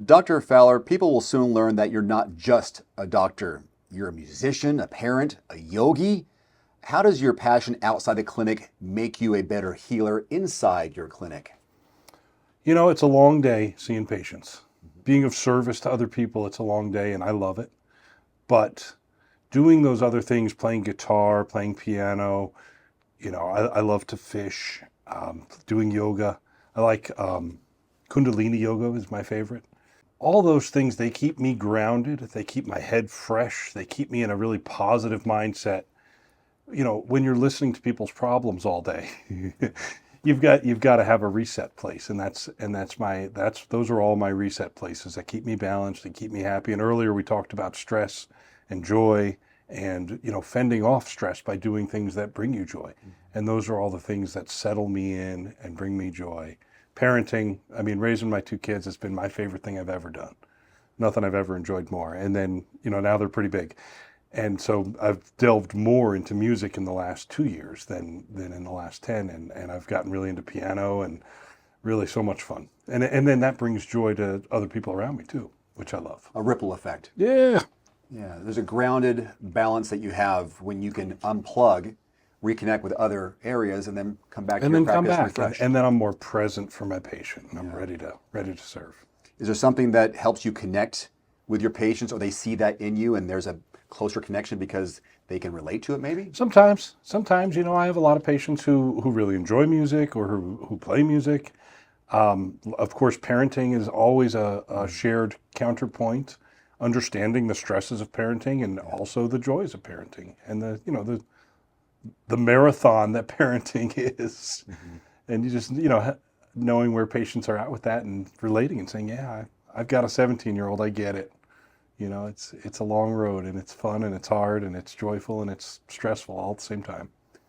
Dr. Faler, people will soon learn that you're not just a doctor. You're a musician, a parent, a yogi. How does your passion outside the clinic make you a better healer inside your clinic? You know, it's a long day seeing patients. Being of service to other people, it's a long day and I love it. But doing those other things, playing guitar, playing piano, I love to fish, doing yoga. I like Kundalini yoga is my favorite. All those things, they keep me grounded. They keep my head fresh. They keep me in a really positive mindset. You know, when you're listening to people's problems all day, you've got to have a reset place, and those are all my reset places that keep me balanced, that keep me happy. And earlier we talked about stress and joy, and fending off stress by doing things that bring you joy. And those are all the things that settle me in and bring me joy. Parenting, I mean, raising my two kids has been my favorite thing I've ever done. Nothing I've ever enjoyed more. And then, now they're pretty big. And so I've delved more into music in the last 2 years than in the last 10. And I've gotten really into piano and really so much fun. And then that brings joy to other people around me too, which I love. A ripple effect. Yeah. Yeah, there's a grounded balance that you have when you can unplug, reconnect with other areas, and then come back to your practice refreshed. And then I'm more present for my patient. And I'm ready to serve. Is there something that helps you connect with your patients, or they see that in you and there's a closer connection because they can relate to it maybe? Sometimes, I have a lot of patients who really enjoy music or who play music. Of course, parenting is always a shared counterpoint, understanding the stresses of parenting and also the joys of parenting and the marathon that parenting is. Mm-hmm. And you just, knowing where patients are at with that and relating and saying, yeah, I've got a 17-year-old, I get it. It's a long road and it's fun and it's hard and it's joyful and it's stressful all at the same time.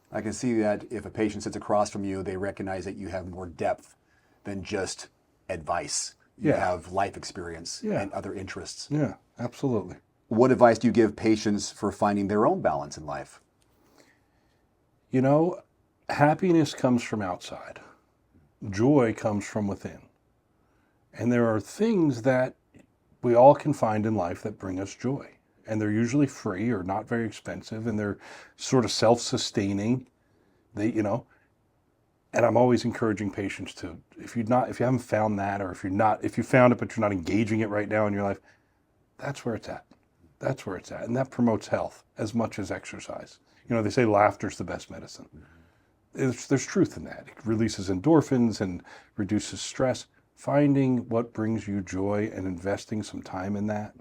I can see that if a patient sits across from you, they recognize that you have more depth than just advice. You have life experience and other interests. Yeah, absolutely. What advice do you give patients for finding their own balance in life? Happiness comes from outside. Joy comes from within. And there are things that we all can find in life that bring us joy. And they're usually free or not very expensive, and they're sort of self-sustaining. And I'm always encouraging patients to, if you haven't found that, or if you found it but you're not engaging it right now in your life, that's where it's at. That's where it's at. And that promotes health as much as exercise. They say laughter's the best medicine. There's truth in that. It releases endorphins and reduces stress. Finding what brings you joy and investing some time in that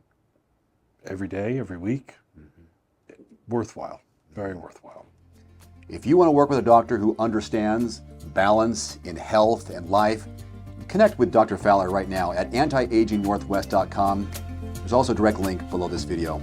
every day, every week, worthwhile, very worthwhile. If you want to work with a doctor who understands balance in health and life, connect with Dr. Faler right now at antiagingnorthwest.com. There's also a direct link below this video.